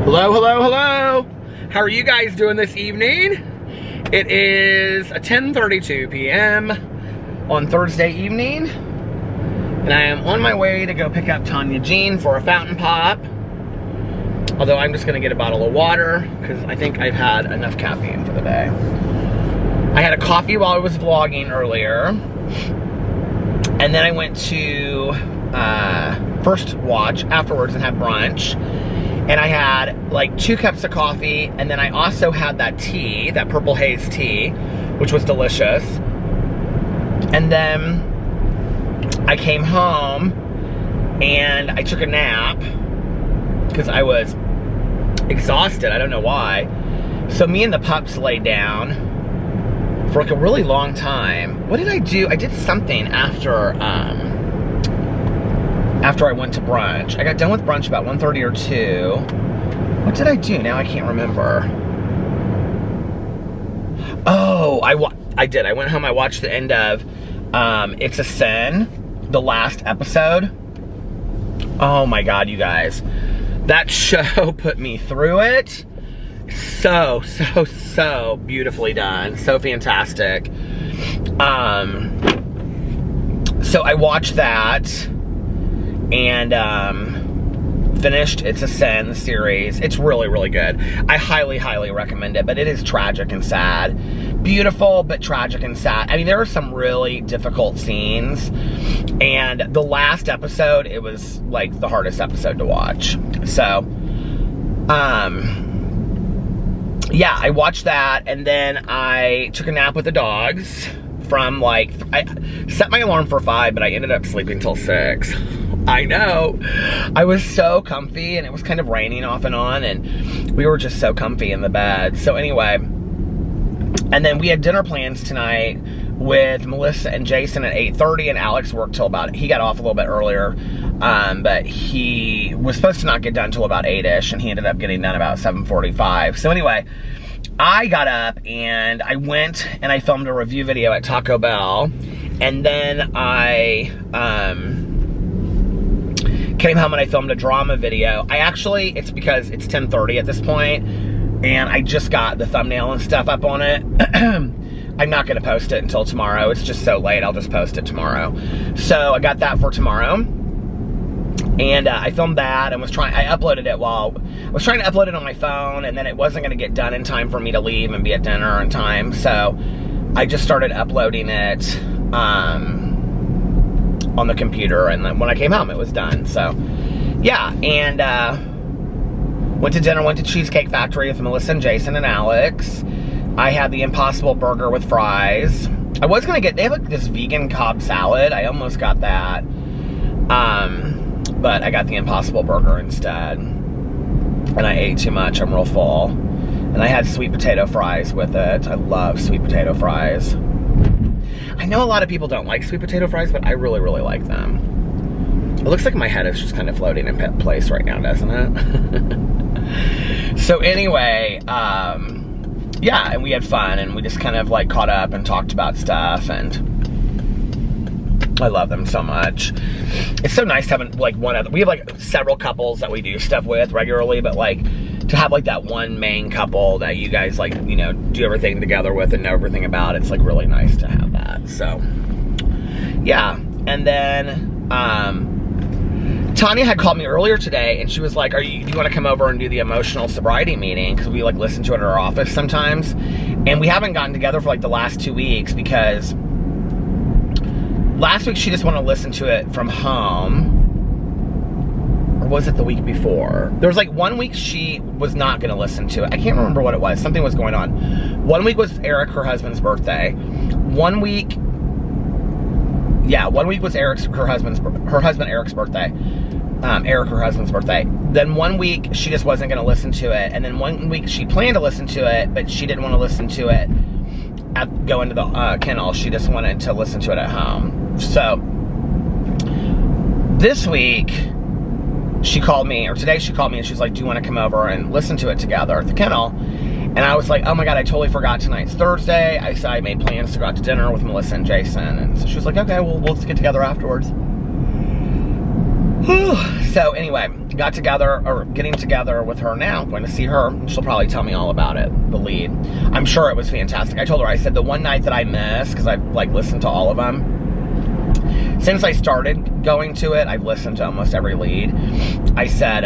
Hello, hello, hello. How are you guys doing this evening? It is 10:32 p.m. on Thursday evening, and I am on my way to go pick up Tanya Jean for a fountain pop. Although I'm just gonna get a bottle of water because I think I've had enough caffeine for the day. I had a coffee while I was vlogging earlier, and then I went to First Watch afterwards and had brunch. And I had like 2 cups of coffee, and then I also had that tea, that purple haze tea, which was delicious. And then I came home and I took a nap because I was exhausted. I don't know why. So me and the pups laid down for like a really long time. What did I do? I did something after I went to brunch. I got done with brunch about 1:30 or 2. What did I do? Now I can't remember. Oh, I did. I went home, I watched the end of It's a Sin, the last episode. Oh my God, you guys. That show put me through it. So beautifully done. So fantastic. So I watched that and finished It's a Sin, the series. It's really, really good. I highly, highly recommend it, but it is tragic and sad. Beautiful, but tragic and sad. I mean, there are some really difficult scenes, and the last episode, it was like the hardest episode to watch. So, yeah, I watched that, and then I took a nap with the dogs from like, I set my alarm for 5, but I ended up sleeping till 6. I know. I was so comfy, and it was kind of raining off and on, and we were just so comfy in the bed. So anyway, and then we had dinner plans tonight with Melissa and Jason at 8:30, and Alex worked till about, he got off a little bit earlier, but he was supposed to not get done till about 8-ish, and he ended up getting done about 7:45. So anyway, I got up and I went and I filmed a review video at Taco Bell, and then I came home and I filmed a drama video. It's because it's 10:30 at this point, and I just got the thumbnail and stuff up on it. I'm not gonna post it until tomorrow. It's just so late, I'll just post it tomorrow. So I got that for tomorrow. And I filmed that and I was trying to upload it on my phone, and then it wasn't gonna get done in time for me to leave and be at dinner in time. So I just started uploading it on the computer, and then when I came home it was done. So yeah, and went to dinner, went to Cheesecake Factory with Melissa and Jason and Alex. I had the Impossible Burger with fries. I was gonna get, they have like this vegan Cobb salad. I almost got that. But I got the Impossible Burger instead. And I ate too much, I'm real full. And I had sweet potato fries with it. I love sweet potato fries. I know a lot of people don't like sweet potato fries, but I really, really like them. It looks like my head is just kind of floating in place right now, doesn't it? So anyway, yeah, and we had fun, and we just kind of like caught up and talked about stuff, and I love them so much. It's so nice having like we have like several couples that we do stuff with regularly, but like to have like that one main couple that you guys like, you know, do everything together with and know everything about, it's like really nice to have that. So yeah, and then Tanya had called me earlier today, and she was like, do you want to come over and do the emotional sobriety meeting? Because we like listen to it at our office sometimes, and we haven't gotten together for like the last 2 weeks because last week she just wanted to listen to it from home. Or was it the week before? There was like 1 week she was not going to listen to it. I can't remember what it was. Something was going on. 1 week was Eric, her husband's birthday. 1 week was her husband Eric's birthday. Eric, her husband's birthday. Then 1 week she just wasn't going to listen to it, and then 1 week she planned to listen to it, but she didn't want to listen to it go into the kennel. She just wanted to listen to it at home. So this week she called me, or today she called me, and she's like, do you want to come over and listen to it together at the kennel? And I was like, oh my God, I totally forgot tonight's Thursday. I said I made plans to go out to dinner with Melissa and Jason. And so she was like, okay, well, we'll just get together afterwards. So anyway, getting together with her now. I'm going to see her. She'll probably tell me all about it, the lead. I'm sure it was fantastic. I told her, I said, the one night that I missed, because I've like listened to all of them. Since I started going to it, I've listened to almost every lead. I said,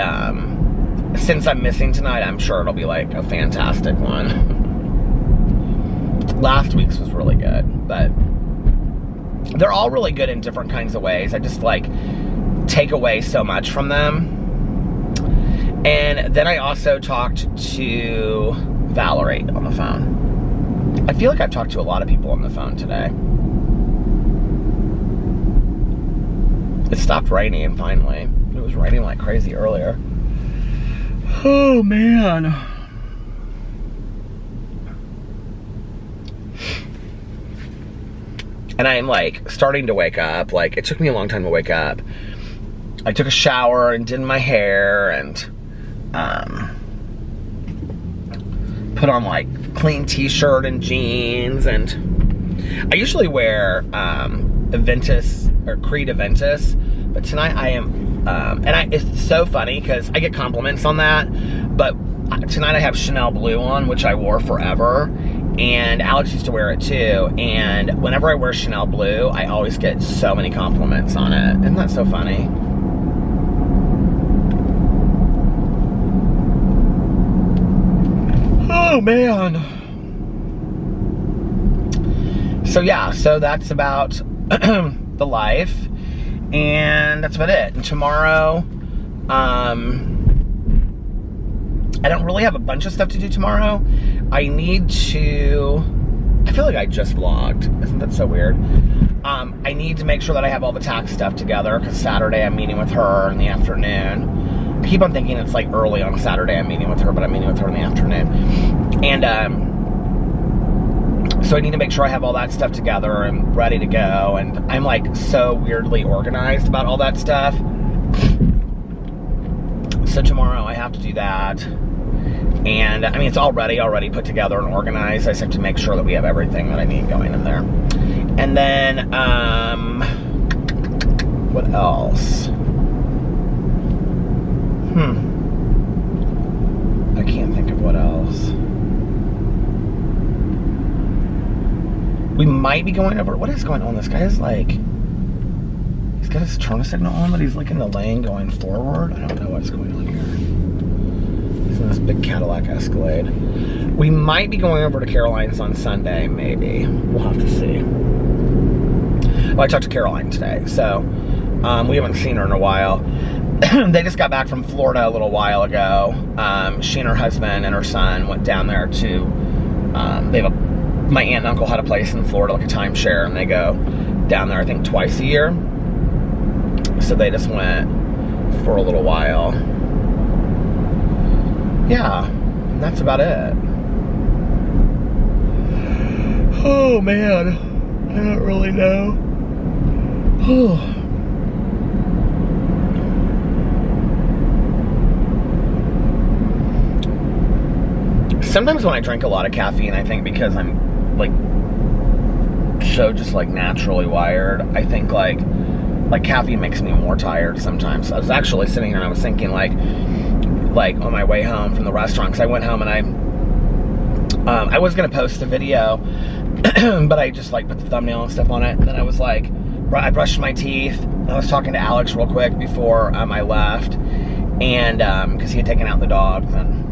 since I'm missing tonight, I'm sure it'll be like a fantastic one. Last week's was really good, but they're all really good in different kinds of ways. I just like take away so much from them. And then I also talked to Valerie on the phone. I feel like I've talked to a lot of people on the phone today. It stopped raining finally. It was raining like crazy earlier. Oh man. And I'm like starting to wake up. Like, it took me a long time to wake up. I took a shower and did my hair and put on like clean t-shirt and jeans, and I usually wear Aventus or Creed Aventus, but tonight I am it's so funny because I get compliments on that, but tonight I have Chanel Blue on, which I wore forever. And Alex used to wear it too, and whenever I wear Chanel Blue, I always get so many compliments on it. Isn't that so funny? Oh man. So yeah, so that's about the life, and that's about it. And tomorrow, I don't really have a bunch of stuff to do tomorrow. I feel like I just vlogged. Isn't that so weird? I need to make sure that I have all the tax stuff together, because Saturday I'm meeting with her in the afternoon. I keep on thinking it's like early on a Saturday I'm meeting with her, but I'm meeting with her in the afternoon. And so I need to make sure I have all that stuff together and ready to go. And I'm like so weirdly organized about all that stuff. So tomorrow I have to do that. And I mean, it's already put together and organized. I just have to make sure that we have everything that I need going in there. And then, what else? I can't think of what else. We might be going over, what is going on? This guy is like, he's got his turn signal on, but he's like in the lane going forward. I don't know what's going on here. He's in this big Cadillac Escalade. We might be going over to Caroline's on Sunday, maybe. We'll have to see. Well, I talked to Caroline today, so we haven't seen her in a while. They just got back from Florida a little while ago. She and her husband and her son went down there to, my aunt and uncle had a place in Florida, like a timeshare, and they go down there, I think, twice a year. So they just went for a little while. Yeah, that's about it. Oh man, I don't really know. Sometimes when I drink a lot of caffeine, I think because I'm like so just like naturally wired, I think like caffeine makes me more tired sometimes. I was actually sitting here and I was thinking like on my way home from the restaurant, because I went home and I was gonna post the video, but I just like put the thumbnail and stuff on it, and then I was like, I brushed my teeth. I was talking to Alex real quick before I left, and because he had taken out the dogs, and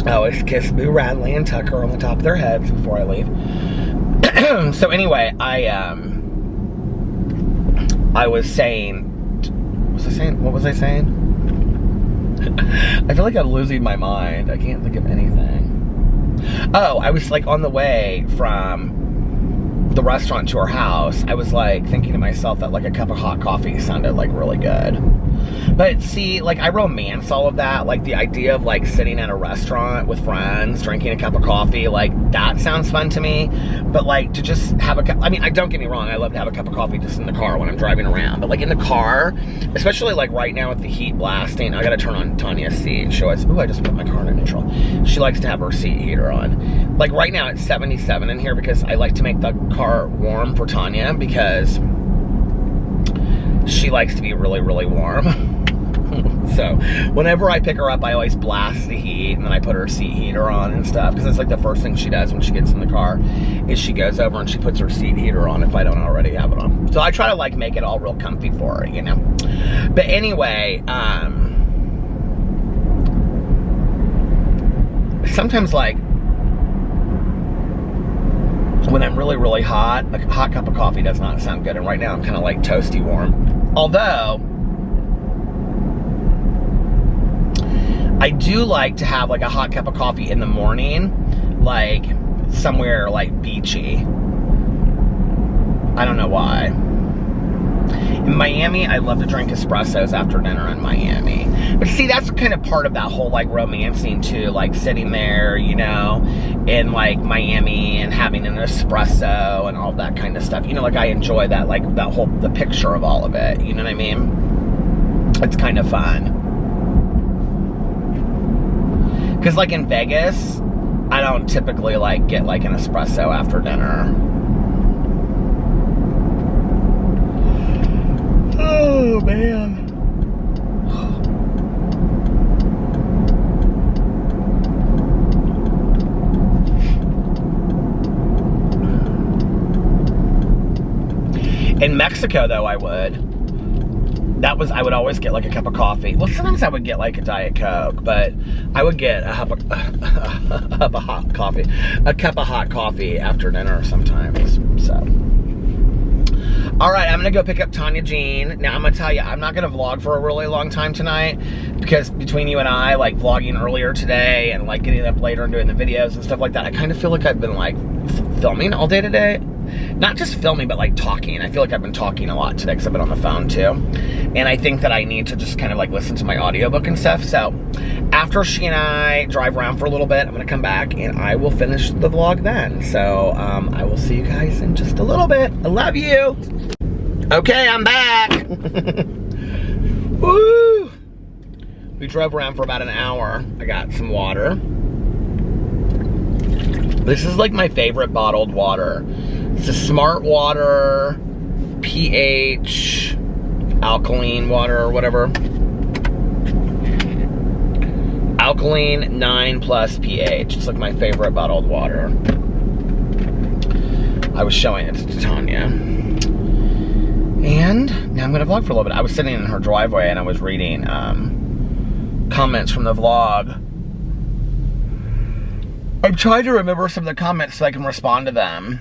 I always kiss Boo, Radley, and Tucker on the top of their heads before I leave. So anyway, I was saying, what was I saying? I feel like I'm losing my mind. I can't think of anything. Oh, I was like on the way from the restaurant to our house. I was like thinking to myself that like a cup of hot coffee sounded like really good. But see, like I romance all of that. Like the idea of like sitting at a restaurant with friends, drinking a cup of coffee, like that sounds fun to me. But like to just have a cup, I mean, don't get me wrong, I love to have a cup of coffee just in the car when I'm driving around. But like in the car, especially like right now with the heat blasting, I gotta turn on Tanya's seat. She always, ooh, I just put my car in neutral. She likes to have her seat heater on. Like right now it's 77 in here because I like to make the car warm for Tanya, because she likes to be really, really warm. So whenever I pick her up, I always blast the heat, and then I put her seat heater on and stuff, because it's like the first thing she does when she gets in the car is she goes over and she puts her seat heater on if I don't already have it on. So I try to like make it all real comfy for her, you know. But anyway, sometimes like when I'm really, really hot, a hot cup of coffee does not sound good. And right now I'm kind of like toasty warm. Although I do like to have like a hot cup of coffee in the morning, like somewhere like beachy. I don't know why. In Miami, I love to drink espressos after dinner in Miami. But see, that's kind of part of that whole like romancing too, like sitting there, you know, in like Miami and having an espresso and all that kind of stuff. You know, like I enjoy that, like that whole, the picture of all of it. You know what I mean? It's kind of fun. Because like in Vegas, I don't typically like get like an espresso after dinner. Oh man. In Mexico though, I would always get like a cup of coffee. Well, sometimes I would get like a Diet Coke, but I would get a cup of hot coffee after dinner sometimes. So, all right, I'm gonna go pick up Tanya Jean. Now I'm gonna tell you, I'm not gonna vlog for a really long time tonight, because between you and I, like vlogging earlier today and like getting up later and doing the videos and stuff like that, I kind of feel like I've been like filming all day today. Not just filming, but like talking. I feel like I've been talking a lot today because I've been on the phone too. And I think that I need to just kind of like listen to my audiobook and stuff. So after she and I drive around for a little bit, I'm going to come back and I will finish the vlog then. So I will see you guys in just a little bit. I love you. Okay, I'm back. Woo! We drove around for about an hour. I got some water. This is like my favorite bottled water. It's a Smart Water, pH, alkaline water or whatever. Alkaline 9+ pH. It's like my favorite bottled water. I was showing it to Tanya. And now I'm gonna vlog for a little bit. I was sitting in her driveway and I was reading comments from the vlog. I'm trying to remember some of the comments so I can respond to them.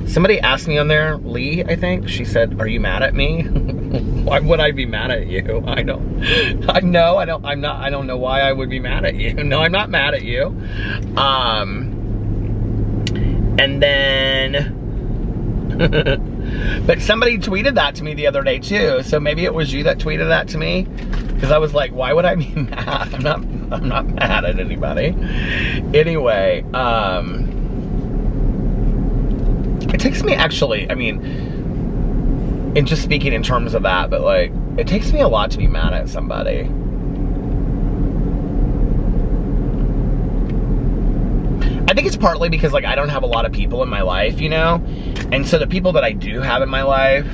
Somebody asked me on there, Lee, I think, she said, "Are you mad at me?" Why would I be mad at you? I don't know why I would be mad at you. No, I'm not mad at you. And then, but somebody tweeted that to me the other day too. So maybe it was you that tweeted that to me. Because I was like, why would I be mad? I'm not mad at anybody. Anyway, it takes me actually, I mean, and just speaking in terms of that, but like, it takes me a lot to be mad at somebody. I think it's partly because like I don't have a lot of people in my life, you know? And so the people that I do have in my life,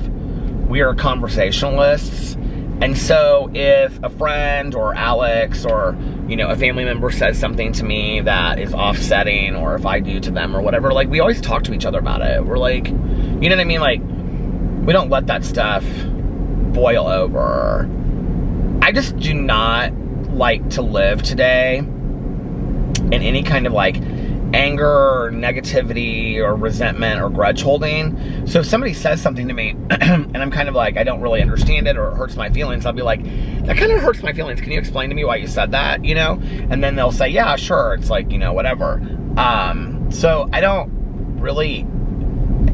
we are conversationalists. And so if a friend or Alex or, you know, a family member says something to me that is offsetting, or if I do to them or whatever, like we always talk to each other about it. We're like, you know what I mean? Like, we don't let that stuff boil over. I just do not like to live today in any kind of like anger or negativity or resentment or grudge holding. So if somebody says something to me and I'm kind of like, I don't really understand it or it hurts my feelings, I'll be like, that kind of hurts my feelings. Can you explain to me why you said that? You know? And then they'll say, yeah, sure. It's like, you know, whatever. So I don't really,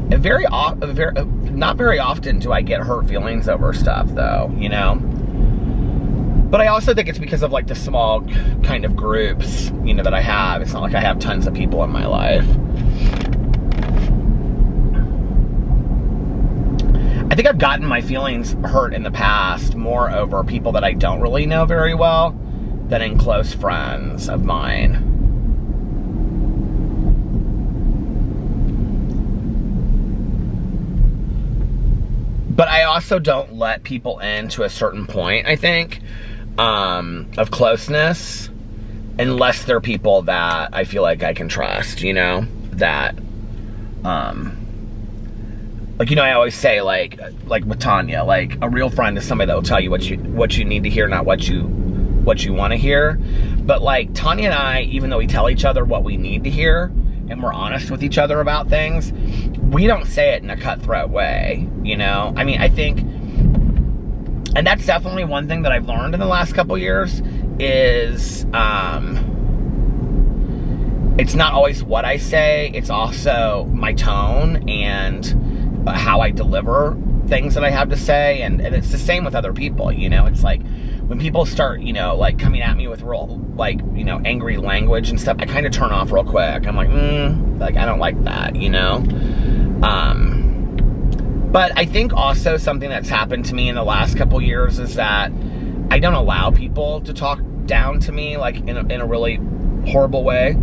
not very often do I get hurt feelings over stuff though, you know? But I also think it's because of like the small kind of groups, you know, that I have. It's not like I have tons of people in my life. I think I've gotten my feelings hurt in the past more over people that I don't really know very well than in close friends of mine. But I also don't let people in to a certain point, I think, of closeness, unless they're people that I feel like I can trust, you know, that, like, you know, I always say, like with Tanya, like, a real friend is somebody that will tell you what you need to hear, not what you want to hear. But, like, Tanya and I, even though we tell each other what we need to hear, and we're honest with each other about things, we don't say it in a cutthroat way, you know? I mean, I think, and that's definitely one thing that I've learned in the last couple years, is, it's not always what I say, it's also my tone and how I deliver things that I have to say, and it's the same with other people, you know? It's like, when people start, you know, like, coming at me with real, like, you know, angry language and stuff, I kind of turn off real quick. I'm like, like, I don't like that, you know? But I think also something that's happened to me in the last couple years is that I don't allow people to talk down to me, like, in a really horrible way.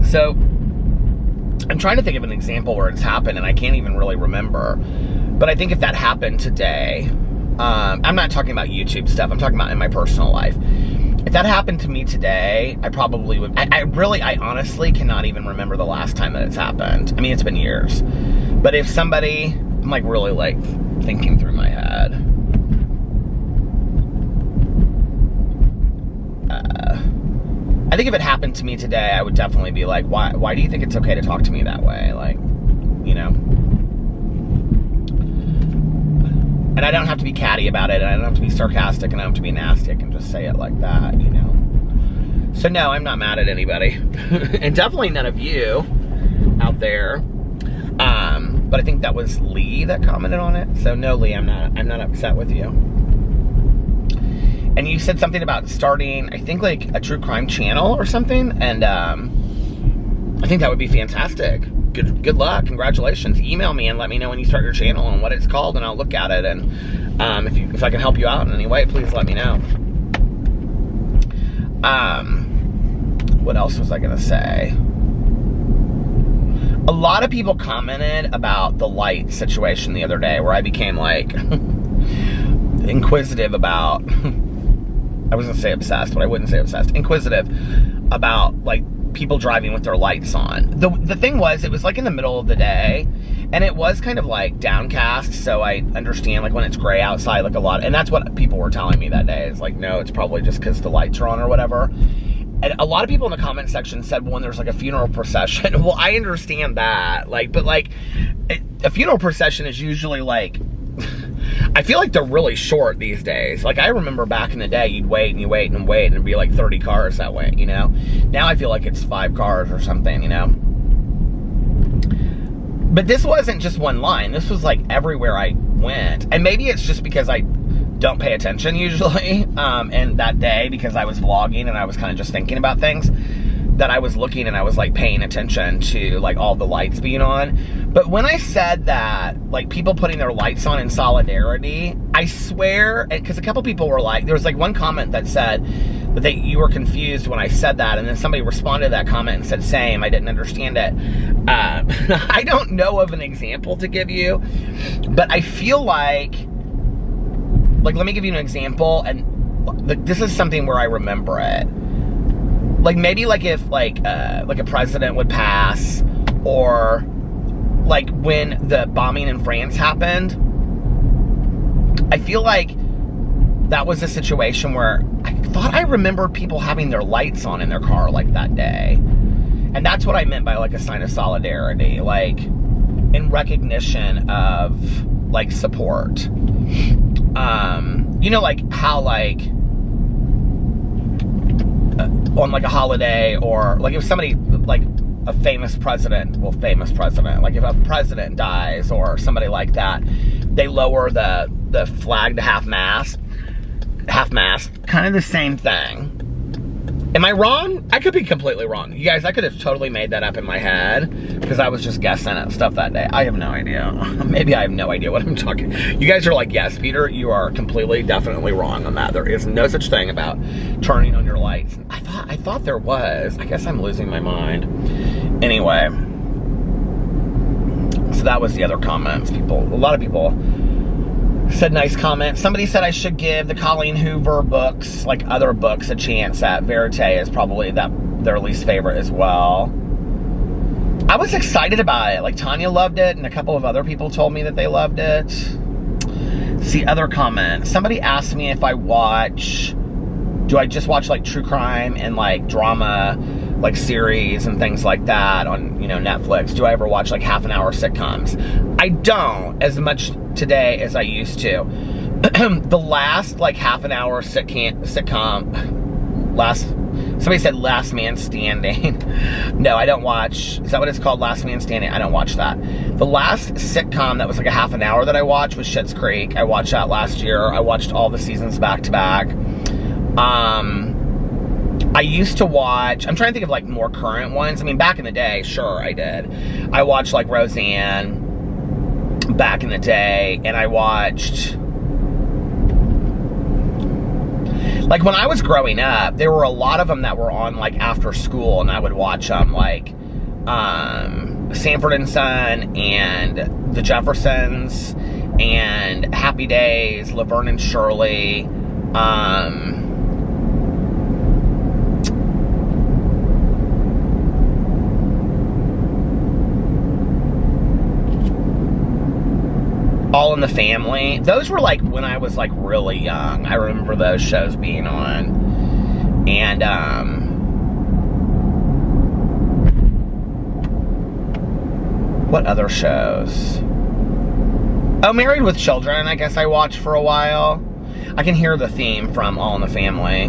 So, I'm trying to think of an example where it's happened, and I can't even really remember. But I think if that happened today, I'm not talking about YouTube stuff, I'm talking about in my personal life. If that happened to me today, I probably would, I honestly cannot even remember the last time that it's happened. I mean, it's been years. But if somebody, I'm like really like thinking through my head. I think if it happened to me today, I would definitely be like, why do you think it's okay to talk to me that way? Like, you know? And I don't have to be catty about it, and I don't have to be sarcastic, and I don't have to be nasty. I can just say it like that, you know? So no, I'm not mad at anybody. And definitely none of you out there. But I think that was Lee that commented on it. So no, Lee, I'm not upset with you. And you said something about starting, I think, like, a true crime channel or something, and I think that would be fantastic. Good luck, congratulations. Email me and let me know when you start your channel and what it's called, and I'll look at it. And if I can help you out in any way, please let me know. What else was I gonna say? A lot of people commented about the light situation the other day, where I became like inquisitive about. I was gonna say obsessed, but I wouldn't say obsessed. Inquisitive about, like, people driving with their lights on. The thing was, it was like in the middle of the day, and it was kind of like downcast, so I understand, like, when it's gray outside, like, a lot, and that's what people were telling me that day. It's like, no, it's probably just because the lights are on or whatever. And a lot of people in the comment section said, well, when there's like a funeral procession, well, I understand that, like, but like, a funeral procession is usually like, I feel like they're really short these days. Like, I remember back in the day, you'd wait and you wait and wait, and it'd be like 30 cars that way, you know? Now I feel like it's 5 cars or something, you know? But this wasn't just one line. This was like everywhere I went. And maybe it's just because I don't pay attention usually, and that day, because I was vlogging and I was kind of just thinking about things, that I was looking and I was like paying attention to like all the lights being on. But when I said that, like, people putting their lights on in solidarity, I swear, because a couple people were like, there was like one comment that said that you were confused when I said that, and then somebody responded to that comment and said, same, I didn't understand it. I don't know of an example to give you, but I feel like, let me give you an example, and this is something where I remember it. Like, maybe like if like a president would pass, or like when the bombing in France happened, I feel like that was a situation where I thought I remembered people having their lights on in their car like that day. And that's what I meant by like a sign of solidarity, like in recognition of like support. You know, like how like on like a holiday, or like if somebody, like a famous president, like if a president dies or somebody like that, they lower the flag to half mast, kind of the same thing. Am I wrong? I could be completely wrong. You guys, I could have totally made that up in my head because I was just guessing at stuff that day. I have no idea. Maybe I have no idea what I'm talking. You guys are like, yes, Peter, you are completely, definitely wrong on that. There is no such thing about turning on your lights. I thought there was. I guess I'm losing my mind. Anyway. So that was the other comments. A lot of people said nice comments. Somebody said I should give the Colleen Hoover books, like other books, a chance at. Verite is probably their least favorite as well. I was excited about it. Like, Tanya loved it, and a couple of other people told me that they loved it. See, other comments. Somebody asked me if do I just watch like true crime and like drama, like series and things like that on, Netflix? Do I ever watch like half-an-hour sitcoms? I don't as much today as I used to. The last like half-an-hour sitcom, somebody said Last Man Standing. No, I don't watch. Is that what it's called? Last Man Standing? I don't watch that. The last sitcom that was like a half an hour that I watched was Schitt's Creek. I watched that last year. I watched all the seasons back to back. I used to watch, I'm trying to think of like more current ones. I mean, back in the day, sure, I did. I watched like Roseanne back in the day, and I watched, like, when I was growing up, there were a lot of them that were on like after school, and I would watch them, like Sanford and Son and The Jeffersons and Happy Days, Laverne and Shirley, All in the Family. Those were like when I was like really young. I remember those shows being on. And what other shows? Oh, Married with Children, I guess I watched for a while. I can hear the theme from All in the Family.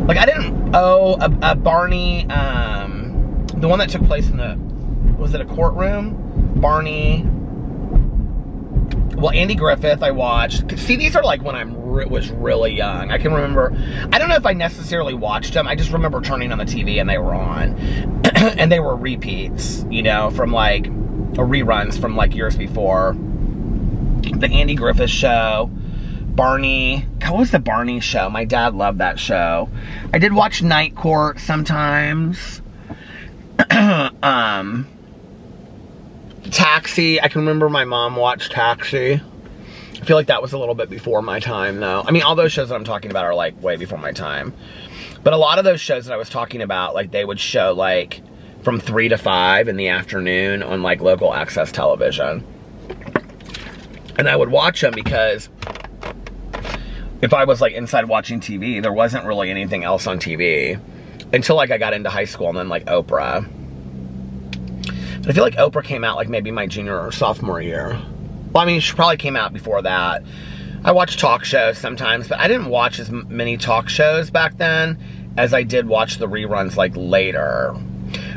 Like, I didn't a Barney, the one that took place in was it a courtroom? Barney. Well, Andy Griffith I watched. See, these are like when I was really young. I can remember, I don't know if I necessarily watched them. I just remember turning on the TV and they were on. And they were repeats, from like, or reruns from like years before. The Andy Griffith Show. Barney. God, what was the Barney Show? My dad loved that show. I did watch Night Court sometimes. Taxi. I can remember my mom watched Taxi. I feel like that was a little bit before my time, though. I mean, all those shows that I'm talking about are like way before my time. But a lot of those shows that I was talking about, like, they would show like from 3 to 5 in the afternoon on like local access television. And I would watch them because if I was like inside watching TV, there wasn't really anything else on TV until like I got into high school, and then like Oprah. But I feel like Oprah came out like maybe my junior or sophomore year. Well, I mean, she probably came out before that. I watched talk shows sometimes, but I didn't watch as many talk shows back then as I did watch the reruns like later.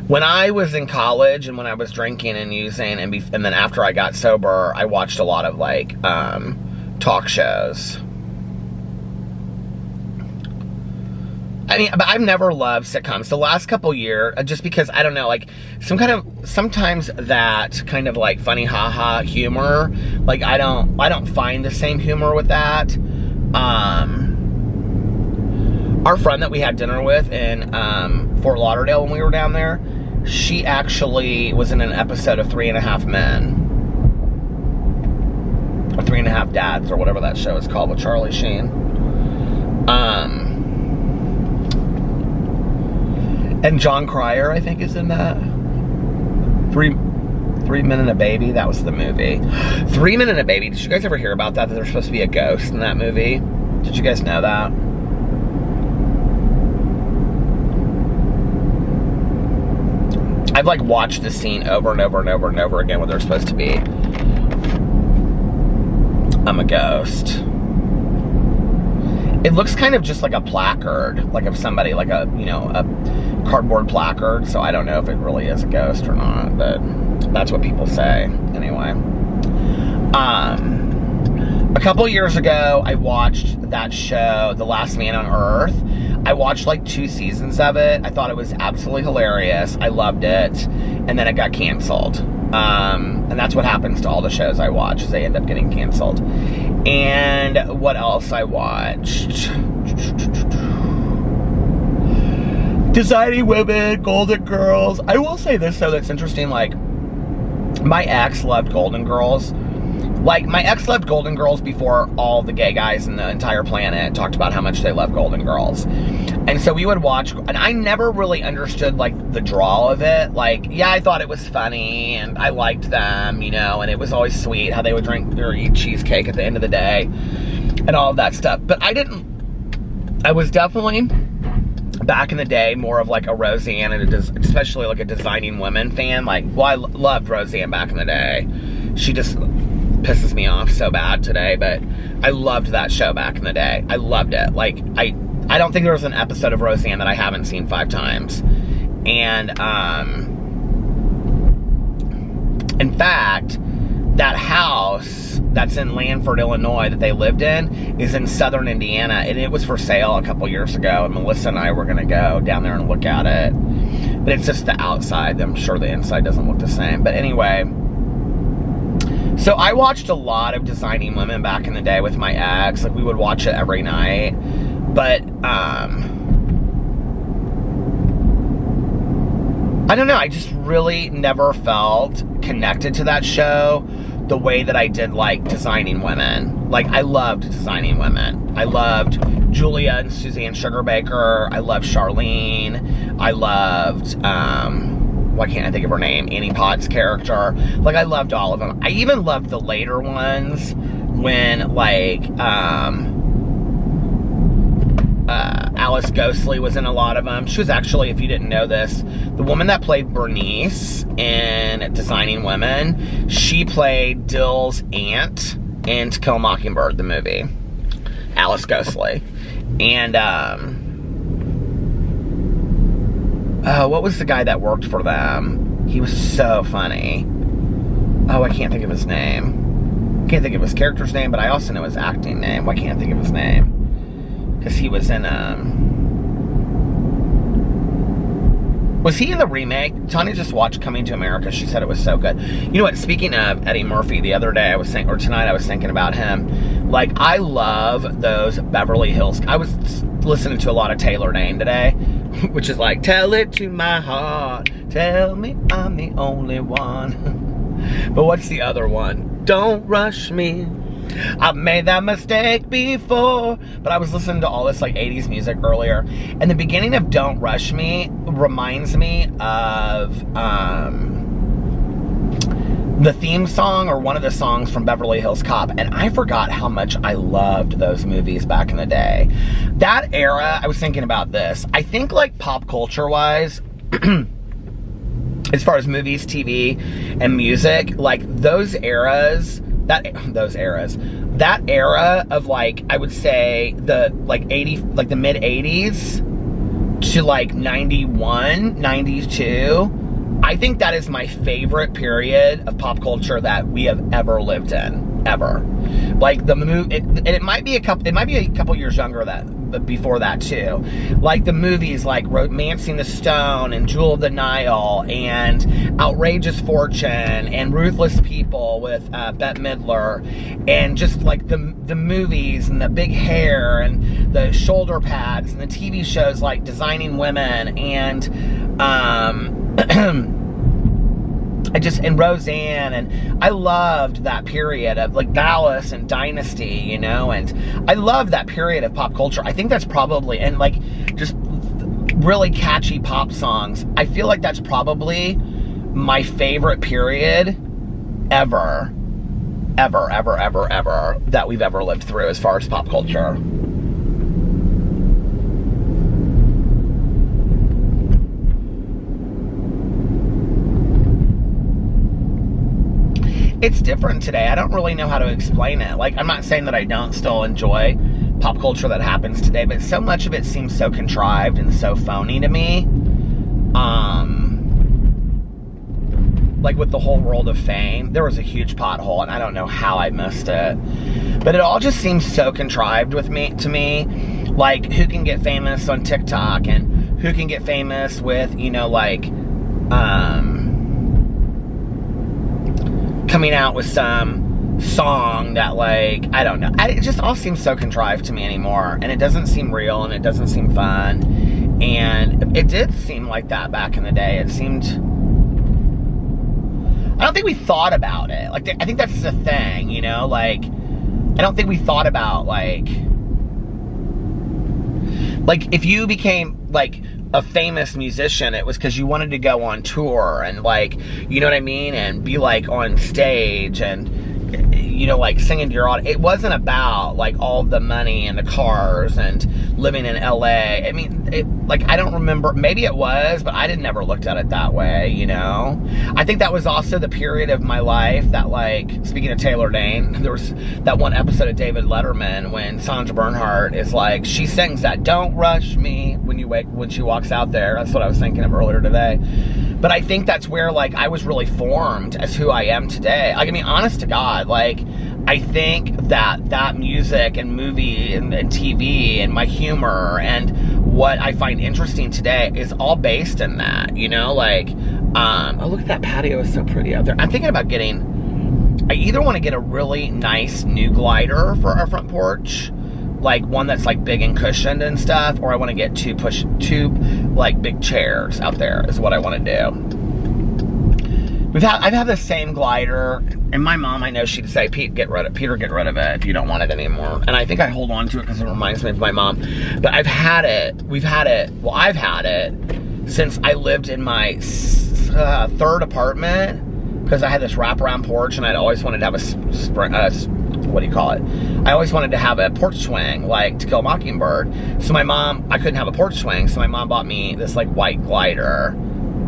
When I was in college and when I was drinking and using, and then after I got sober, I watched a lot of like talk shows. I mean, but I've never loved sitcoms. The last couple years, just because, I don't know, like, sometimes that kind of like funny haha humor, like, I don't find the same humor with that. Our friend that we had dinner with in Fort Lauderdale when we were down there, she actually was in an episode of 3.5 Men. Or 3.5 Dads, or whatever that show is called, with Charlie Sheen. And John Cryer, I think, is in that. Three Men and a Baby. That was the movie. 3 Men and a Baby. Did you guys ever hear about that? That there's supposed to be a ghost in that movie? Did you guys know that? I've like watched the scene over and over and over and over again where there's supposed to be a ghost. It looks kind of just like a placard, like of somebody, like a, a cardboard placard. So I don't know if it really is a ghost or not, but that's what people say anyway. A couple years ago, I watched that show, The Last Man on Earth. I watched like 2 seasons of it. I thought it was absolutely hilarious. I loved it. And then it got canceled. And that's what happens to all the shows I watch, is they end up getting canceled. And what else I watched? designing women, Golden Girls. I will say this though, that's interesting, like, my ex loved Golden Girls. Like, my ex loved Golden Girls before all the gay guys in the entire planet talked about how much they love Golden Girls. And so we would watch, and I never really understood, like, the draw of it. Like, yeah, I thought it was funny, and I liked them, you know, and it was always sweet how they would drink or eat cheesecake at the end of the day, and all of that stuff. But I was definitely, back in the day, more of like a Roseanne, and especially like a Designing Women fan. Like, well, I loved Roseanne back in the day. She just pisses me off so bad today, but I loved that show back in the day. I loved it. Like, I don't think there was an episode of Roseanne that I haven't seen 5 times. And, in fact, that house that's in Lanford, Illinois, that they lived in, is in southern Indiana, and it was for sale a couple years ago, and Melissa and I were gonna go down there and look at it. But it's just the outside. I'm sure the inside doesn't look the same. But anyway, so I watched a lot of Designing Women back in the day with my ex. Like, we would watch it every night. But, I don't know, I just really never felt connected to that show the way that I did, like, Designing Women. Like, I loved Designing Women. I loved Julia and Suzanne Sugarbaker. I loved Charlene. I loved, why can't I think of her name? Annie Potts' character. Like, I loved all of them. I even loved the later ones when, like, Alice Ghostley was in a lot of them. She was actually, if you didn't know this, the woman that played Bernice in Designing Women. She played Dill's aunt in To Kill a Mockingbird, the movie. Alice Ghostley. And, what was the guy that worked for them? He was so funny. Oh, I can't think of his name. Can't think of his character's name, but I also know his acting name. Why can't I think of his name? Because he was in, was he in the remake? Tanya just watched Coming to America. She said it was so good. You know what? Speaking of Eddie Murphy, the other day I was thinking, or tonight I was thinking about him. Like, I love those Beverly Hills. I was listening to a lot of Taylor Dayne today, which is like, tell it to my heart, tell me I'm the only one. But what's the other one? Don't rush me, I've made that mistake before. But I was listening to all this like 80s music earlier, and the beginning of Don't Rush Me reminds me of the theme song, or one of the songs from Beverly Hills Cop, and I forgot how much I loved those movies back in the day. That era, I was thinking about this, I think, like, pop culture wise, as far as movies, TV, and music, like, those eras, that era of, like, I would say the, like, the mid 80s to like 91, 92, I think that is my favorite period of pop culture that we have ever lived in, ever. Like, the movie, and it might be a couple years younger before that too. Like the movies like Romancing the Stone and Jewel of the Nile and Outrageous Fortune and Ruthless People with Bette Midler, and just like the movies and the big hair and the shoulder pads, and the TV shows like Designing Women and and Roseanne, and I loved that period of like Dallas and Dynasty, you know, and I love that period of pop culture. I think that's probably, and like just really catchy pop songs, I feel like that's probably my favorite period ever that we've ever lived through as far as pop culture. It's different today. I don't really know how to explain it. Like, I'm not saying that I don't still enjoy pop culture that happens today, but so much of it seems so contrived and so phony to me. Like with the whole World of Fame, there was a huge pothole, and I don't know how I missed it. But it all just seems so contrived to me. Like, who can get famous on TikTok, and who can get famous with, you know, like, coming out with some song that, like, I don't know. It just all seems so contrived to me anymore, and it doesn't seem real, and it doesn't seem fun, And it did seem like that back in the day. It seemed, I don't think we thought about it. Like, I think that's the thing, you know, like, I don't think we thought about, like if you became, like, a famous musician, it was because you wanted to go on tour and, like, you know what I mean, and be, like, on stage and, you know, like, singing to your audience. It wasn't about, like, all the money and the cars and living in LA. I mean, like, I don't remember, maybe it was, but I never looked at it that way, you know? I think that was also the period of my life that, like, speaking of Taylor Dane, there was that one episode of David Letterman when Sandra Bernhardt is like, she sings that "Don't Rush Me" when she walks out there. That's what I was thinking of earlier today. But I think that's where, like, I was really formed as who I am today. Like, I mean, honest to God, like, I think that music and movie and TV and my humor and what I find interesting today is all based in that, you know, like, oh, look at that patio, is so pretty out there. I'm thinking about I either want to get a really nice new glider for our front porch, like one that's like big and cushioned and stuff, or I want to get two like big chairs out there is what I want to do. I've had the same glider, and my mom, I know she'd say, Peter, get rid of it if you don't want it anymore. And I think I hold on to it because it reminds me of my mom. But I've had it since I lived in my third apartment, because I had this wraparound porch, and I'd always wanted to have what do you call it? I always wanted to have a porch swing, like To Kill a Mockingbird. So my mom, I couldn't have a porch swing, so my mom bought me this, like, white glider.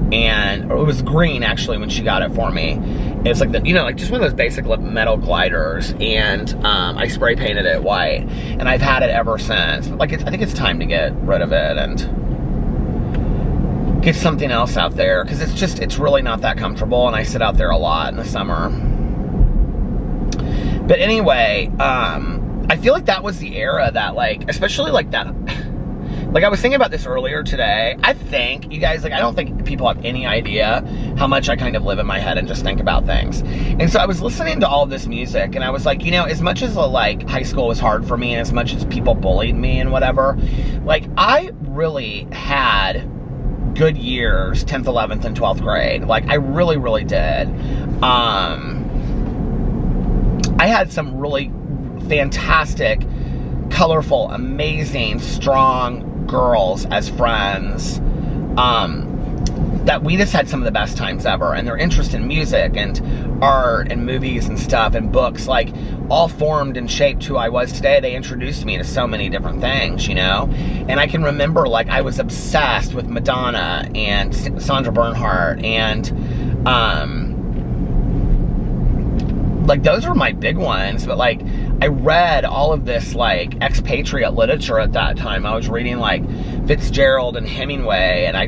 And it was green, actually, when she got it for me. It's like, you know, like just one of those basic metal gliders. And I spray painted it white. And I've had it ever since. But, like, I think it's time to get rid of it and get something else out there. Because it's really not that comfortable. And I sit out there a lot in the summer. But anyway, I feel like that was the era that, like, especially like that... Like, I was thinking about this earlier today. I think, you guys, like, I don't think people have any idea how much I kind of live in my head and just think about things. And so I was listening to all of this music, and I was like, you know, as much as, like, high school was hard for me, and as much as people bullied me and whatever, like, I really had good years, 10th, 11th, and 12th grade. Like, I really, really did. I had some really fantastic, colorful, amazing, strong girls as friends, that we just had some of the best times ever, and their interest in music and art and movies and stuff and books, like, all formed and shaped who I was today. They introduced me to so many different things, you know, and I can remember, like, I was obsessed with Madonna and Sandra Bernhardt, and like, those were my big ones. But, like, I read all of this, like, expatriate literature at that time. I was reading, like, Fitzgerald and Hemingway, and I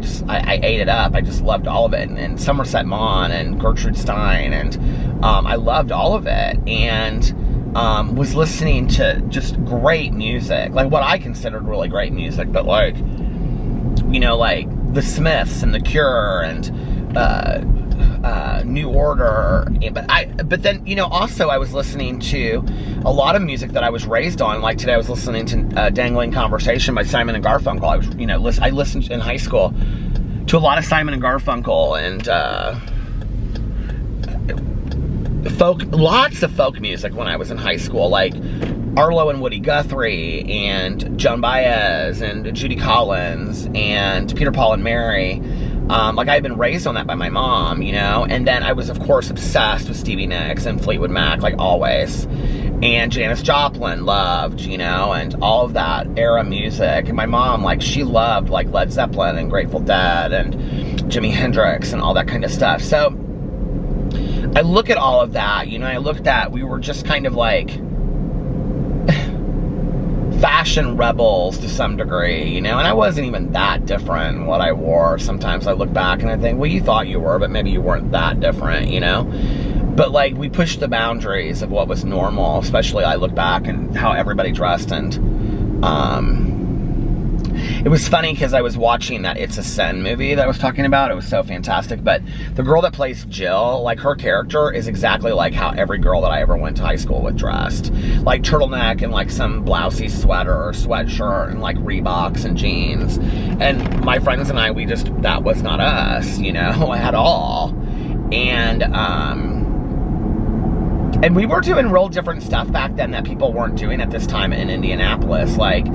ate it up. I just loved all of it. And Somerset Maugham and Gertrude Stein, and I loved all of it. And was listening to just great music, like what I considered really great music, but, like, you know, like the Smiths and the Cure and New Order. But then, you know, also I was listening to a lot of music that I was raised on. Like today I was listening to Dangling Conversation by Simon and Garfunkel. I listened in high school to a lot of Simon and Garfunkel and lots of folk music when I was in high school, like Arlo and Woody Guthrie and Joan Baez and Judy Collins and Peter, Paul and Mary. Like, I had been raised on that by my mom, you know, and then I was, of course, obsessed with Stevie Nicks and Fleetwood Mac, like, always, and Janis Joplin loved, you know, and all of that era music, and my mom, like, she loved, like, Led Zeppelin and Grateful Dead and Jimi Hendrix and all that kind of stuff. So I look at all of that, you know, we were just kind of, like, fashion rebels to some degree, you know, and I wasn't even that different in what I wore. Sometimes I look back and I think, well, you thought you were, but maybe you weren't that different, you know, but, like, we pushed the boundaries of what was normal, especially I look back and how everybody dressed, and It was funny because I was watching that It's a Sin movie that I was talking about. It was so fantastic. But the girl that plays Jill, like, her character is exactly like how every girl that I ever went to high school with dressed. Like turtleneck and like some blousey sweater or sweatshirt and like Reeboks and jeans. And my friends and I, that was not us, you know, at all. And we were doing real different stuff back then that people weren't doing at this time in Indianapolis. Like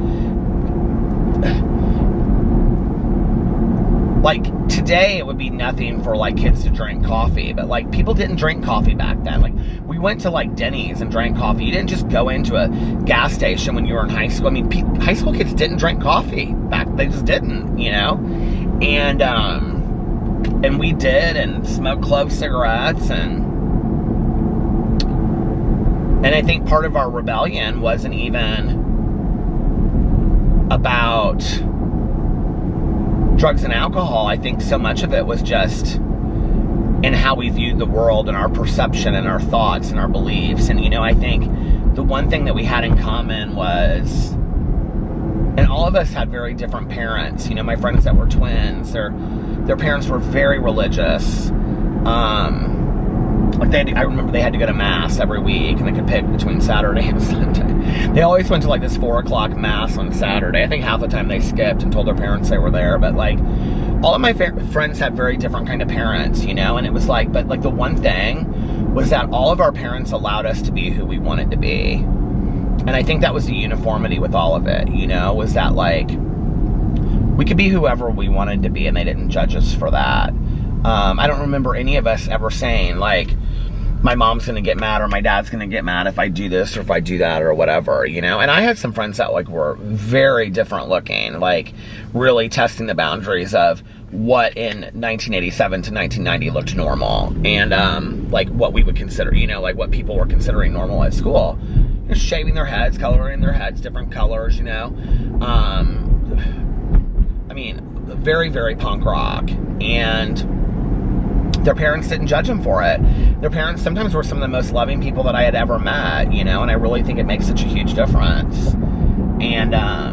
today it would be nothing for like kids to drink coffee, but like people didn't drink coffee back then. Like we went to like Denny's and drank coffee. You didn't just go into a gas station when you were in high school. I mean, high school kids didn't drink coffee back. They just didn't, you know? And we did, and smoked clove cigarettes, and I think part of our rebellion wasn't even about drugs and alcohol. I think so much of it was just in how we viewed the world and our perception and our thoughts and our beliefs. And, you know, I think the one thing that we had in common was, and all of us had very different parents. You know, my friends that were twins, their parents were very religious. I remember they had to go to mass every week, and they could pick between Saturday and Sunday. They always went to like this 4 o'clock mass on Saturday. I think half the time they skipped and told their parents they were there. But like, all of my friends had very different kind of parents, you know. And it was like, but like the one thing was that all of our parents allowed us to be who we wanted to be. And I think that was the uniformity with all of it, you know, was that like we could be whoever we wanted to be, and they didn't judge us for that. I don't remember any of us ever saying like, my mom's gonna get mad or my dad's gonna get mad if I do this or if I do that or whatever, you know. And I had some friends that like were very different looking, like really testing the boundaries of what in 1987 to 1990 looked normal, and like what we would consider, you know, like what people were considering normal at school. Just shaving their heads, coloring their heads different colors, you know. I mean, very, very punk rock. And their parents didn't judge them for it. Their parents sometimes were some of the most loving people that I had ever met, you know, and I really think it makes such a huge difference. And I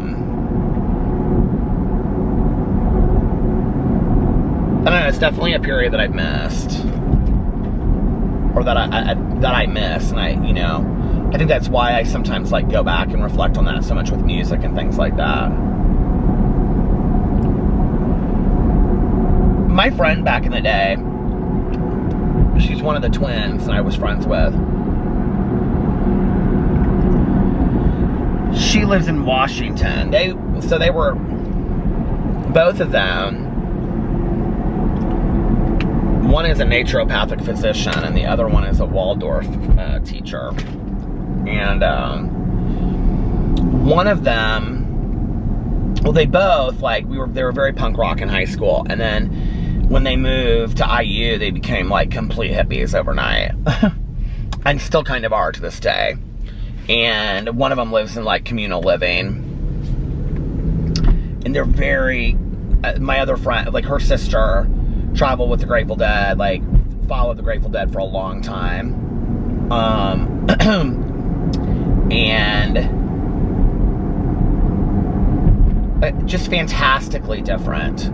don't know, it's definitely a period that I've missed, or that I miss, and I think that's why I sometimes like go back and reflect on that so much with music and things like that. My friend back in the day, she's one of the twins that I was friends with. She lives in Washington. They were, both of them, one is a naturopathic physician and the other one is a Waldorf teacher. And one of them, well, they both, like, they were very punk rock in high school, and then when they moved to IU, they became like complete hippies overnight. And still kind of are to this day. And one of them lives in like communal living. And they're very, my other friend, like her sister, traveled with the Grateful Dead, like followed the Grateful Dead for a long time. And just fantastically different.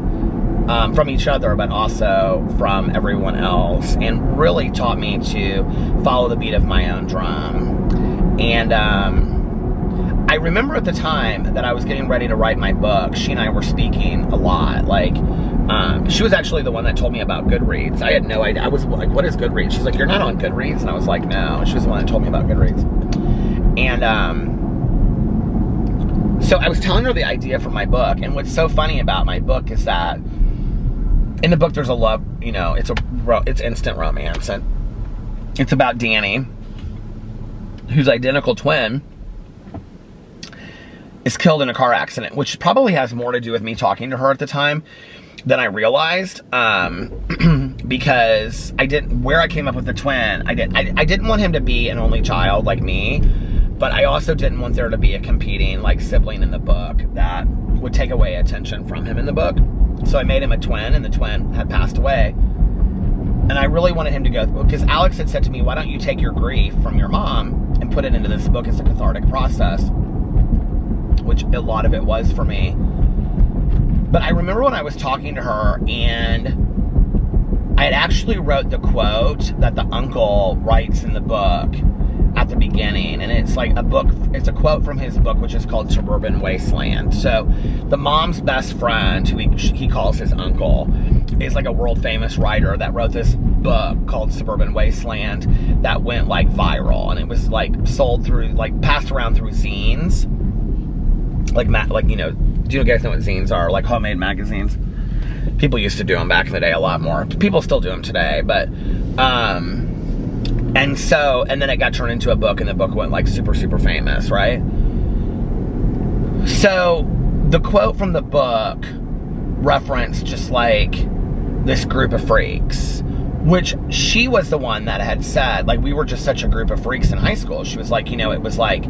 From each other, but also from everyone else, and really taught me to follow the beat of my own drum. And I remember at the time that I was getting ready to write my book, she and I were speaking a lot. Like, she was actually the one that told me about Goodreads. I had no idea. I was like, what is Goodreads? She's like, you're not on Goodreads? And I was like, no. She was the one that told me about Goodreads. And so I was telling her the idea for my book, and what's so funny about my book is that in the book, there's a love, you know, it's instant romance, and it's about Danny, whose identical twin is killed in a car accident, which probably has more to do with me talking to her at the time than I realized, because where I came up with the twin, I didn't want him to be an only child like me, but I also didn't want there to be a competing, like, sibling in the book that would take away attention from him in the book. So I made him a twin, and the twin had passed away. And I really wanted him to go, because Alex had said to me, why don't you take your grief from your mom and put it into this book as a cathartic process, which a lot of it was for me. But I remember when I was talking to her, and I had actually wrote the quote that the uncle writes in the book at the beginning, and it's like it's a quote from his book, which is called Suburban Wasteland. So the mom's best friend, who he calls his uncle, is like a world famous writer that wrote this book called Suburban Wasteland that went like viral, and it was like sold through, like passed around through zines, like, you know, do you guys know what zines are? Like homemade magazines. People used to do them back in the day a lot more. People still do them today, but and then it got turned into a book, and the book went like super, super famous, right? So the quote from the book referenced just like this group of freaks, which she was the one that had said, like, we were just such a group of freaks in high school. She was like, you know, it was like,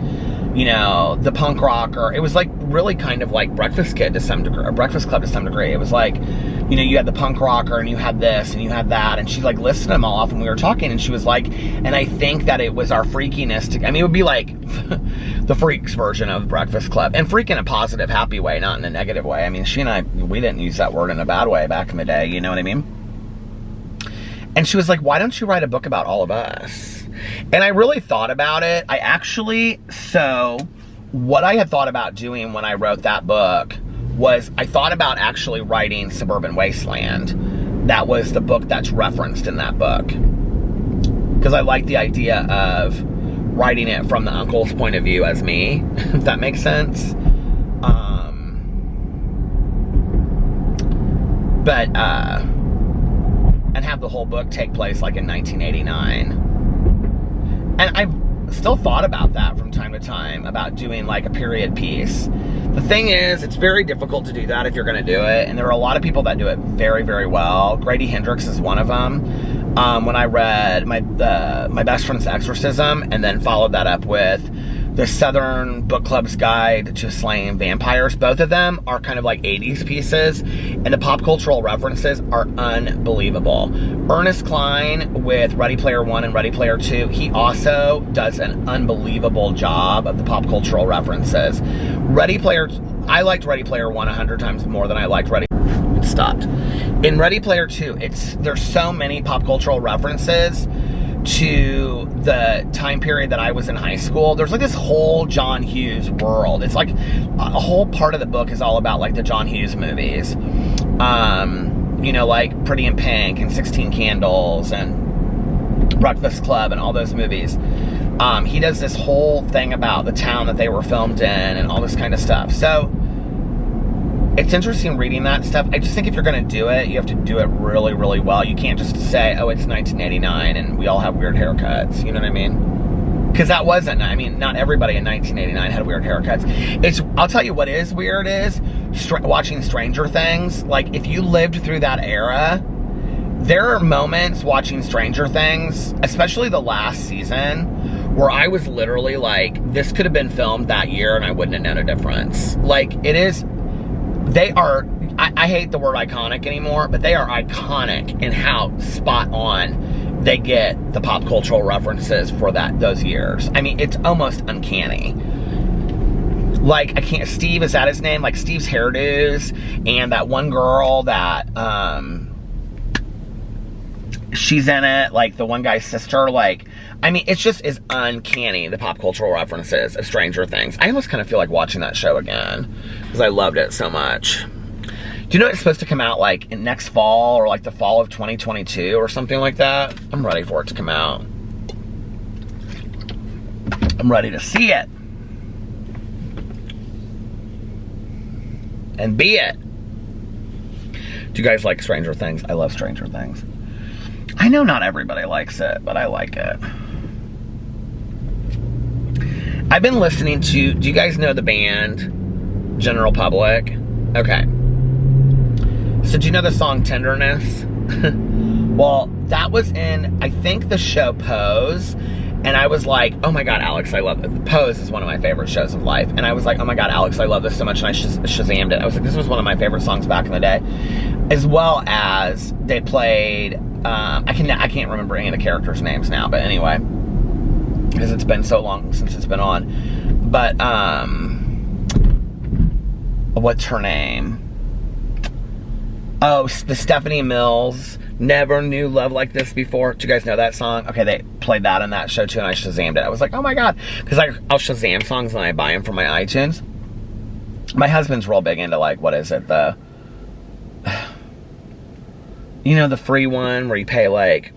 you know, the punk rocker. It was like really kind of like Breakfast Kid to some degree, or Breakfast Club to some degree. It was like, you know, you had the punk rocker, and you had this, and you had that, and she like listed them all off when we were talking, and she was like, and I think that it was our freakiness I mean, it would be like the freaks version of Breakfast Club, and freak in a positive, happy way, not in a negative way. I mean, she and I, we didn't use that word in a bad way back in the day, you know what I mean? And she was like, why don't you write a book about all of us? And I really thought about it. So what I had thought about doing when I wrote that book was I thought about actually writing Suburban Wasteland. That was the book that's referenced in that book. Because I like the idea of writing it from the uncle's point of view as me, if that makes sense. And have the whole book take place like in 1989. And I've still thought about that from time to time, about doing like a period piece. The thing is, it's very difficult to do that if you're going to do it, and there are a lot of people that do it very, very well. Grady Hendrix is one of them. When I read my best friend's Exorcism, and then followed that up with the Southern Book Club's Guide to Slaying Vampires, both of them are kind of like 80s pieces, and the pop cultural references are unbelievable. Ernest Cline with Ready Player One and Ready Player Two, he also does an unbelievable job of the pop cultural references. I liked Ready Player One 100 times more than I liked It stopped. In Ready Player Two, there's so many pop cultural references to the time period that I was in high school. There's like this whole John Hughes world. It's like a whole part of the book is all about like the John Hughes movies. You know, like Pretty in Pink and 16 Candles and Breakfast Club and all those movies. He does this whole thing about the town that they were filmed in and all this kind of stuff. So it's interesting reading that stuff. I just think if you're going to do it, you have to do it really, really well. You can't just say, oh, it's 1989 and we all have weird haircuts. You know what I mean? Because that wasn't, I mean, not everybody in 1989 had weird haircuts. I'll tell you what is weird is watching Stranger Things. Like, if you lived through that era, there are moments watching Stranger Things, especially the last season, where I was literally like, this could have been filmed that year and I wouldn't have known a difference. Like, it is... They are, I hate the word iconic anymore, but they are iconic in how spot on they get the pop cultural references for those years. I mean, it's almost uncanny. Like, Steve, is that his name? Like, Steve's hairdos, and that one girl that, she's in it, like, the one guy's sister, like, I mean, it's just is uncanny, the pop cultural references of Stranger Things. I almost kind of feel like watching that show again, because I loved it so much. Do you know it's supposed to come out, like, in next fall, or, like, the fall of 2022, or something like that? I'm ready for it to come out. I'm ready to see it. And be it. Do you guys like Stranger Things? I love Stranger Things. I know not everybody likes it, but I like it. I've been listening to, do you guys know the band General Public? Okay. So do you know the song Tenderness? Well, that was in, I think, the show Pose. And I was like, oh my God, Alex, I love it. Pose is one of my favorite shows of life. And I was like, oh my God, Alex, I love this so much. And I Shazammed it. I was like, this was one of my favorite songs back in the day. As well as they played, I can't remember any of the characters' names now, but anyway, because it's been so long since it's been on. But, what's her name? Oh, the Stephanie Mills, Never Knew Love Like This Before. Do you guys know that song? Okay, they played that on that show too, and I Shazammed it. I was like, oh my God. Because I'll Shazam songs and I buy them from my iTunes. My husband's real big into, like, what is it? You know, the free one where you pay, like,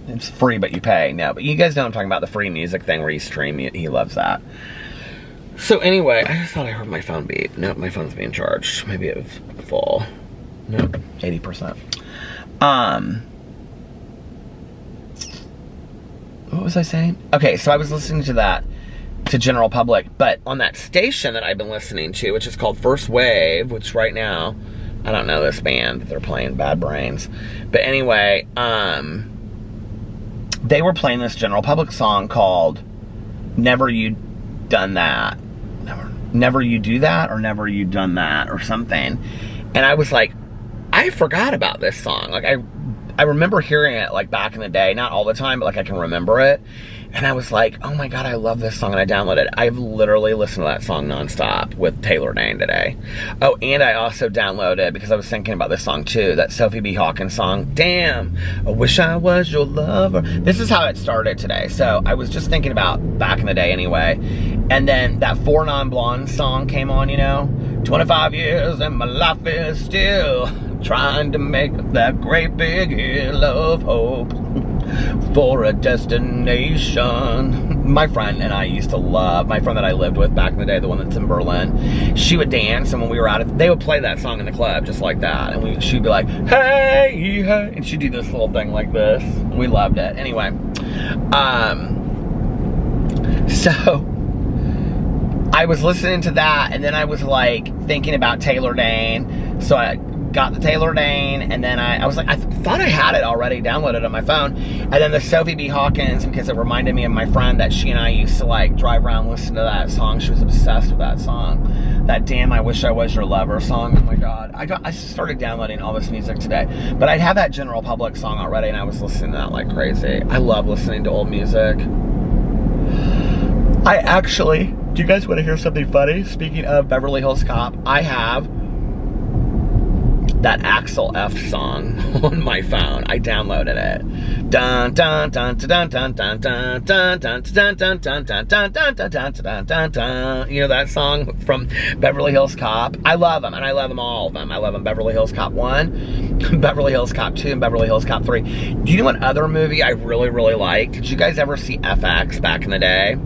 it's free, but you pay. No, but you guys know what I'm talking about, the free music thing where you stream it. He loves that. So anyway, I just thought I heard my phone beep. Nope, my phone's being charged. Maybe it was full. Nope, 80%. What was I saying? Okay, so I was listening to that, to General Public, but on that station that I've been listening to, which is called First Wave, which right now, I don't know this band, they're playing Bad Brains. But anyway, they were playing this General Public song called Never You Done That. Never You Do That, or Never You Done That, or something. And I was like, I forgot about this song. Like, I remember hearing it, like, back in the day. Not all the time, but, like, I can remember it. And I was like, oh my God, I love this song, and I downloaded it. I've literally listened to that song nonstop with Taylor Dane today. Oh, and I also downloaded, because I was thinking about this song too, that Sophie B. Hawkins song, Damn, I Wish I Was Your Lover. This is how it started today. So I was just thinking about back in the day anyway. And then that Four Non Blondes song came on, you know, 25 years and my life is still trying to make that great big hill of hope for a destination. My friend and I used to love, my friend that I lived with back in the day, the one that's in Berlin, she would dance, and when we were out, they would play that song in the club just like that, and she'd be like, hey, hey, and she'd do this little thing like this. We loved it. Anyway, so I was listening to that, and then I was like thinking about Taylor Dane, so I got the Taylor Dane, and then I was like, I thought I had it already downloaded on my phone. And then the Sophie B. Hawkins, because it reminded me of my friend that she and I used to, like, drive around listening to that song. She was obsessed with that song. That Damn, I Wish I Was Your Lover song. Oh my God. I started downloading all this music today. But I'd have that General Public song already, and I was listening to that like crazy. I love listening to old music. I actually, do you guys want to hear something funny? Speaking of Beverly Hills Cop, I have that Axel F song on my phone. I downloaded it. Dun dun dun dun dun dun dun dun dun dun dun dun dun dun dun dun dun dun dun dun. You know that song from Beverly Hills Cop? I love them, and I love them, all of them. I love them. Beverly Hills Cop 1, Beverly Hills Cop 2, and Beverly Hills Cop 3. Do you know what other movie I really, really liked? Did you guys ever see FX back in the day?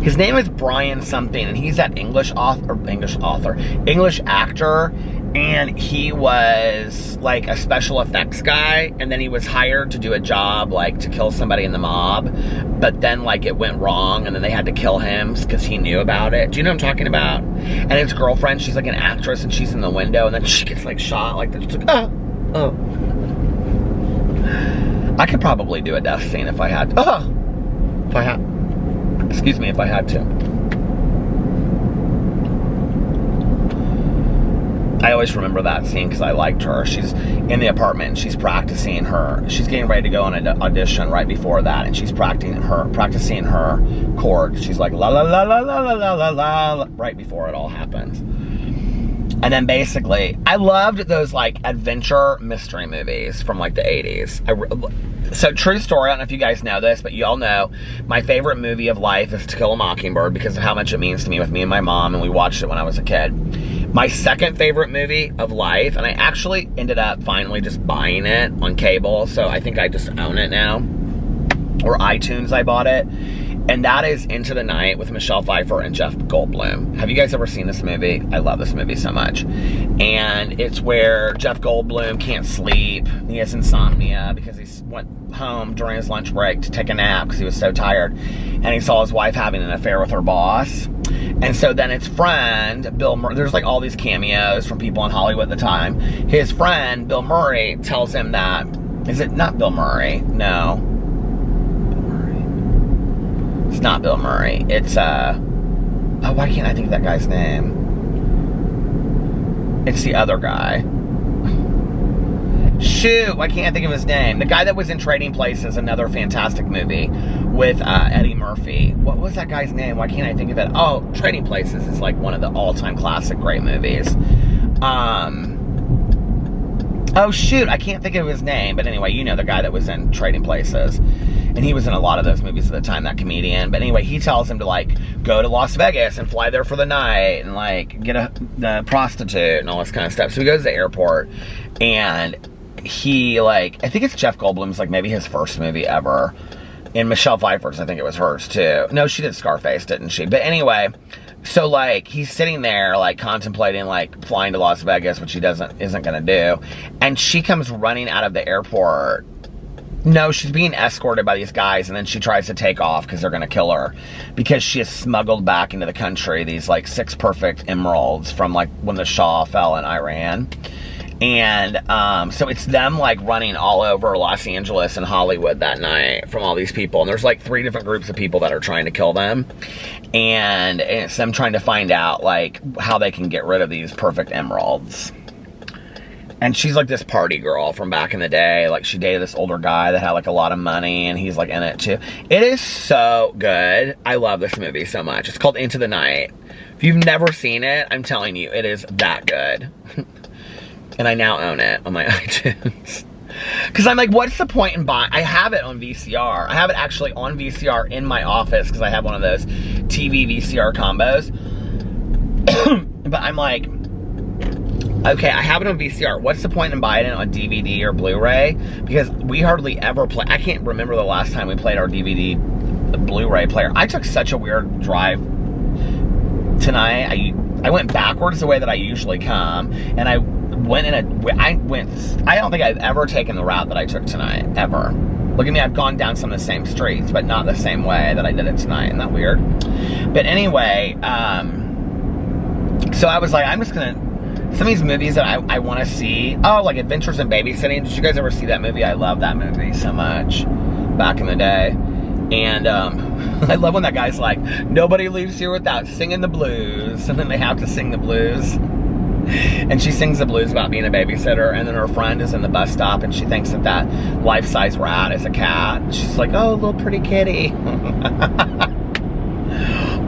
His name is Brian something, and he's that English actor, and he was like a special effects guy, and then he was hired to do a job, like to kill somebody in the mob, but then like it went wrong, and then they had to kill him because he knew about it. Do you know what I'm talking about? And his girlfriend, she's like an actress, and she's in the window, and then she gets like shot like this. She's like, oh. I could probably do a death scene if I had to. Excuse me, if I had to. I always remember that scene because I liked her. She's in the apartment, and she's practicing her. She's getting ready to go on an audition right before that, and she's practicing her chords. She's like la la la la la la la la right before it all happens. And then basically, I loved those like adventure mystery movies from like the 80s. So true story, I don't know if you guys know this, but you all know my favorite movie of life is To Kill a Mockingbird because of how much it means to me with me and my mom, and we watched it when I was a kid. My second favorite movie of life, and I actually ended up finally just buying it on cable, so I think I just own it now, or iTunes I bought it, and that is Into the Night with Michelle Pfeiffer and Jeff Goldblum. Have you guys ever seen this movie? I love this movie so much. And it's where Jeff Goldblum can't sleep. He has insomnia because he went home during his lunch break to take a nap because he was so tired. And he saw his wife having an affair with her boss. And so then his friend, Bill Murray, there's like all these cameos from people in Hollywood at the time. His friend, Bill Murray, tells him that, is it not Bill Murray? No. It's not Bill Murray. It's, why can't I think of that guy's name? It's the other guy. Shoot, why can't I think of his name? The guy that was in Trading Places, another fantastic movie with Eddie Murphy. What was that guy's name? Why can't I think of it? Oh, Trading Places is like one of the all-time classic great movies. Oh shoot, I can't think of his name, but anyway, you know the guy that was in Trading Places. And he was in a lot of those movies at the time, that comedian. But anyway, he tells him to like go to Las Vegas and fly there for the night and like get the prostitute and all this kind of stuff. So he goes to the airport and he like, I think it's Jeff Goldblum's like maybe his first movie ever. And Michelle Pfeiffer's, I think it was hers too. No, she did Scarface, didn't she? But anyway, so like he's sitting there like contemplating like flying to Las Vegas, which he isn't gonna do. And she comes running out of the airport. No, she's being escorted by these guys, and then she tries to take off because they're going to kill her because she has smuggled back into the country these like 6 perfect emeralds from like when the Shah fell in Iran. And so it's them like running all over Los Angeles and Hollywood that night from all these people. And there's like 3 different groups of people that are trying to kill them. And it's them trying to find out like how they can get rid of these perfect emeralds. And she's like this party girl from back in the day. Like she dated this older guy that had like a lot of money and he's like in it too. It is so good. I love this movie so much. It's called Into the Night. If you've never seen it, I'm telling you, it is that good. And I now own it on my iTunes. Because I'm like, what's the point in buying? I have it on VCR. I have it actually on VCR in my office because I have one of those TV VCR combos. But I'm like, okay, I have it on VCR. What's the point in buying it on DVD or Blu-ray? Because we hardly ever play. I can't remember the last time we played our DVD Blu-ray player. I took such a weird drive tonight. I went backwards the way that I usually come, and I don't think I've ever taken the route that I took tonight, ever. Look at me, I've gone down some of the same streets, but not the same way that I did it tonight. Isn't that weird? But anyway, so I was like, I'm just gonna, some of these movies that I want to see, oh, like Adventures in Babysitting. Did you guys ever see that movie? I love that movie so much back in the day. And I love when that guy's like, nobody leaves here without singing the blues. And then they have to sing the blues. And she sings the blues about being a babysitter. And then her friend is in the bus stop and she thinks that life-size rat is a cat. And she's like, oh, little pretty kitty.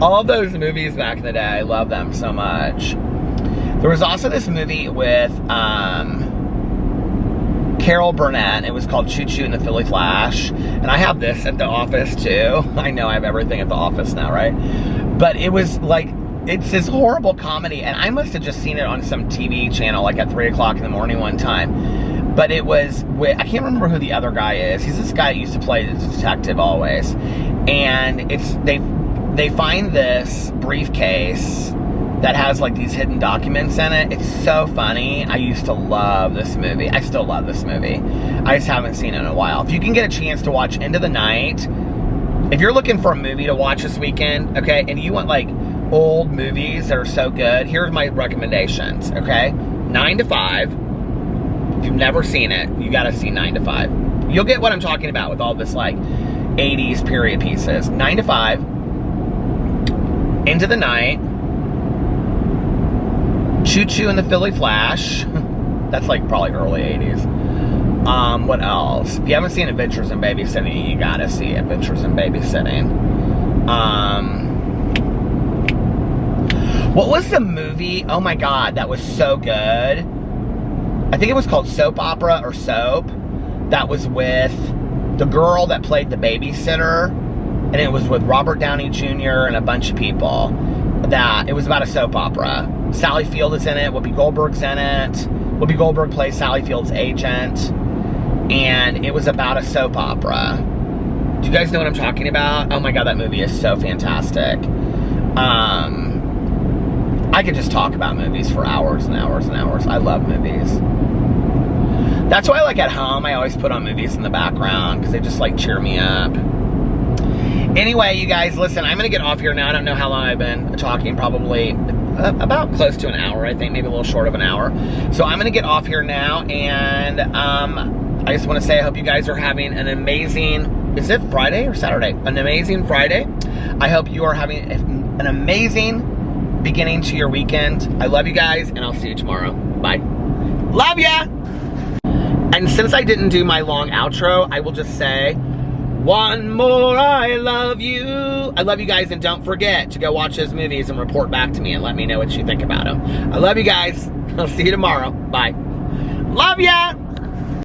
All those movies back in the day, I love them so much. There was also this movie with Carol Burnett. It was called Choo Choo and the Philly Flash. And I have this at the office too. I know I have everything at the office now, right? But it was like, it's this horrible comedy. And I must have just seen it on some TV channel like at 3 o'clock in the morning one time. But it was with, I can't remember who the other guy is. He's this guy that used to play the detective always. And it's, they find this briefcase that has like these hidden documents in it. It's so funny. I used to love this movie. I still love this movie. I just haven't seen it in a while. If you can get a chance to watch Into the Night, if you're looking for a movie to watch this weekend, okay, and you want like old movies that are so good, here's my recommendations, okay? 9 to 5. If you've never seen it, you gotta see 9 to 5. You'll get what I'm talking about with all this like 80s period pieces. 9 to 5. Into the Night. Choo Choo and the Philly Flash. That's like probably early 80s. What else? If you haven't seen Adventures in Babysitting, you gotta see Adventures in Babysitting. What was the movie? Oh my god, that was so good. I think it was called Soap Opera or Soap. That was with the girl that played the babysitter. And it was with Robert Downey Jr. and a bunch of people. It was about a soap opera. Sally Field is in it. Whoopi Goldberg's in it. Whoopi Goldberg plays Sally Field's agent. And it was about a soap opera. Do you guys know what I'm talking about? Oh my god, that movie is so fantastic. I could just talk about movies for hours and hours and hours. I love movies. That's why, like, at home, I always put on movies in the background because they just, like, cheer me up. Anyway, you guys, listen, I'm going to get off here now. I don't know how long I've been talking. Probably about close to an hour, I think. Maybe a little short of an hour. So I'm going to get off here now. And I just want to say I hope you guys are having an amazing... Is it Friday or Saturday? An amazing Friday. I hope you are having an amazing beginning to your weekend. I love you guys, and I'll see you tomorrow. Bye. Love ya! And since I didn't do my long outro, I will just say... One more, I love you. I love you guys, and don't forget to go watch those movies and report back to me and let me know what you think about them. I love you guys. I'll see you tomorrow. Bye. Love ya!